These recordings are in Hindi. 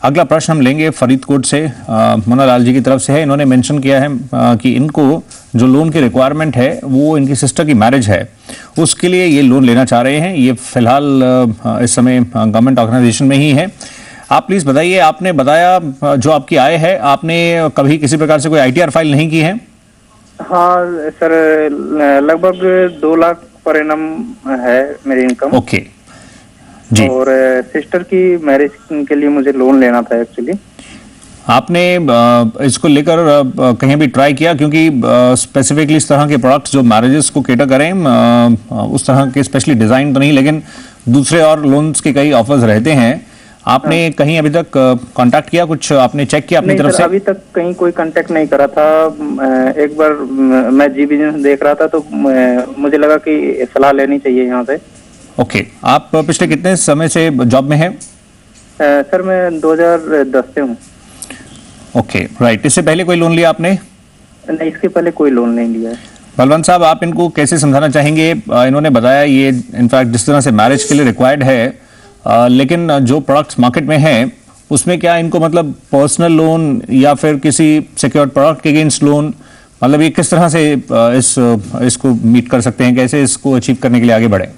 अगला प्रश्न हम लेंगे फरीदकोट से, मुन्ना लाल जी की तरफ से है। इन्होंने मेंशन किया है कि इनको जो लोन की रिक्वायरमेंट है वो इनकी सिस्टर की मैरिज है, उसके लिए ये लोन लेना चाह रहे हैं। ये फिलहाल इस समय गवर्नमेंट ऑर्गेनाइजेशन में ही है। आप प्लीज बताइए, आपने बताया जो आपकी आय है, आपने कभी किसी प्रकार से कोई ITR फाइल नहीं की है? हाँ सर, लगभग 2 लाख पर एनम है मेरी इनकम। ओके जी। और सिस्टर की मैरिज के लिए मुझे लोन लेना था एक्चुअली। आपने इसको लेकर कहीं भी ट्राई किया? क्योंकि स्पेसिफिकली इस तरह के प्रोडक्ट्स जो मैरिजेस को केटर करें, उस तरह के स्पेशली डिजाइन तो नहीं, लेकिन दूसरे और लोन्स के कई ऑफर्स रहते हैं। आपने कहीं अभी तक कांटेक्ट किया, कुछ आपने चेक किया अपनी तरफ से? अभी तक कहीं कोई कांटेक्ट नहीं करा था। एक बार मैं जी बिजनेस देख रहा था तो मुझे लगा कि सलाह लेनी चाहिए यहाँ से। ओके, आप पिछले कितने समय से जॉब में हैं? सर मैं 2010 से हूँ। Okay right. इससे पहले कोई लोन लिया आपने? नहीं, इसके पहले कोई लोन नहीं लिया है। बलवंत साहब, आप इनको कैसे समझाना चाहेंगे? इन्होंने बताया ये इनफैक्ट जिस तरह से मैरिज के लिए रिक्वायर्ड है, लेकिन जो प्रोडक्ट्स मार्केट में हैं उसमें क्या इनको मतलब पर्सनल लोन या फिर किसी सिक्योर्ड प्रोडक्ट के अगेंस्ट लोन, मतलब ये किस तरह से इसको मीट कर सकते हैं, कैसे इसको अचीव करने के लिए आगे बढ़े?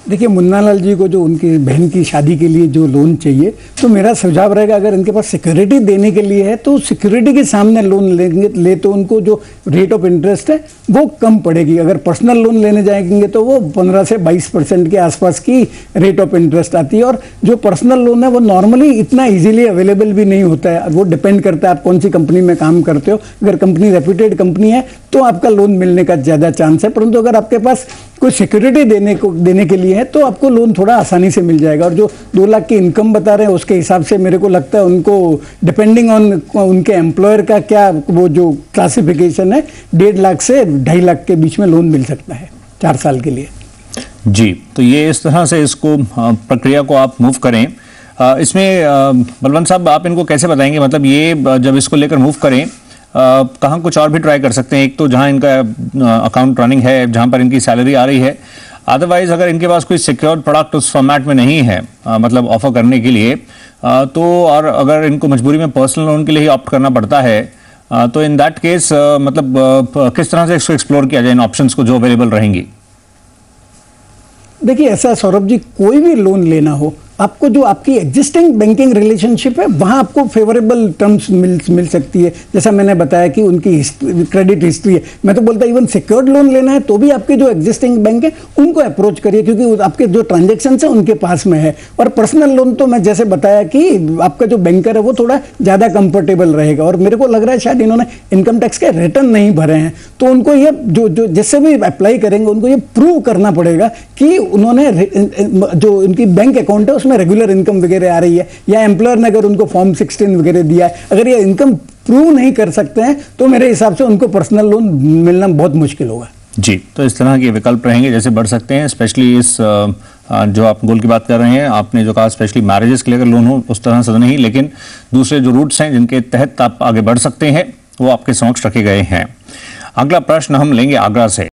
देखिए, मुन्ना लाल जी को जो उनकी बहन की शादी के लिए जो लोन चाहिए, तो मेरा सुझाव रहेगा अगर इनके पास सिक्योरिटी देने के लिए है तो सिक्योरिटी के सामने लोन ले तो उनको जो रेट ऑफ इंटरेस्ट है वो कम पड़ेगी। अगर पर्सनल लोन लेने जाएंगे तो वो 15 से 22% के आसपास की रेट ऑफ इंटरेस्ट आती है। और जो पर्सनल लोन है वो नॉर्मली इतना ईजिली अवेलेबल भी नहीं होता है। वो डिपेंड करता है आप कौन सी कंपनी में काम करते हो। अगर कंपनी रेप्यूटेड कंपनी है तो आपका लोन मिलने का ज़्यादा चांस है, परंतु अगर आपके पास कोई सिक्योरिटी देने के लिए है तो आपको लोन थोड़ा आसानी से मिल जाएगा। और जो 2 लाख की इनकम बता रहे हैं उसके हिसाब से मेरे को लगता है उनको डिपेंडिंग ऑन उनके एम्प्लॉयर का क्या वो जो क्लासिफिकेशन है 1.5 लाख से 2.5 लाख के बीच में लोन मिल सकता है 4 साल के लिए। जी, तो ये इस तरह से इसको प्रक्रिया को आप मूव करें। इसमें बलवंत साहब आप इनको कैसे बताएंगे, मतलब ये जब इसको लेकर मूव करें कहाँ कुछ और भी ट्राई कर सकते हैं? एक तो जहाँ इनका अकाउंट रनिंग है, जहाँ पर इनकी सैलरी आ रही है। अदरवाइज अगर इनके पास कोई सिक्योर्ड प्रोडक्ट उस फॉर्मेट में नहीं है मतलब ऑफर करने के लिए, तो और अगर इनको मजबूरी में पर्सनल लोन के लिए ही ऑप्ट करना पड़ता है, तो इन दैट केस मतलब किस तरह से इसको एक्सप्लोर किया जाए इन ऑप्शंस को जो अवेलेबल रहेंगी? देखिए, ऐसा सौरभ जी, कोई भी लोन लेना हो, आपको जो आपकी एग्जिस्टिंग बैंकिंग रिलेशनशिप है वहाँ आपको फेवरेबल टर्म्स मिल सकती है। जैसा मैंने बताया कि उनकी क्रेडिट हिस्ट्री है। मैं तो बोलता इवन सिक्योर्ड लोन लेना है तो भी आपके जो एग्जिस्टिंग बैंक है उनको अप्रोच करिए, क्योंकि आपके जो ट्रांजेक्शन है उनके पास में है। और पर्सनल लोन तो मैं जैसे बताया कि आपका जो बैंकर है वो थोड़ा ज़्यादा कंफर्टेबल रहेगा। और मेरे को लग रहा है शायद इन्होंने इनकम टैक्स के रिटर्न नहीं भरे हैं, तो उनको ये जो जिससे भी अप्लाई करेंगे उनको ये प्रूव करना पड़ेगा कि उन्होंने जो उनकी बैंक अकाउंट है उसमें रेगुलर इनकम वगैरह आ रही है, या एम्प्लॉयर ने अगर उनको फॉर्म 16 वगैरह दिया है। अगर ये इनकम प्रूव नहीं कर सकते हैं तो मेरे हिसाब से उनको पर्सनल लोन मिलना बहुत मुश्किल होगा। जी, तो इस तरह के विकल्प रहेंगे जैसे बढ़ सकते हैं, स्पेशली इस जो आप गोल की बात कर रहे हैं, आपने जो कहा स्पेशली मैरिजेस के लिए अगर लोन हो उस तरह से नहीं, लेकिन दूसरे जो रूट्स हैं जिनके तहत आप आगे बढ़ सकते हैं वो आपके समक्ष रखे गए हैं। अगला प्रश्न हम लेंगे आगरा से।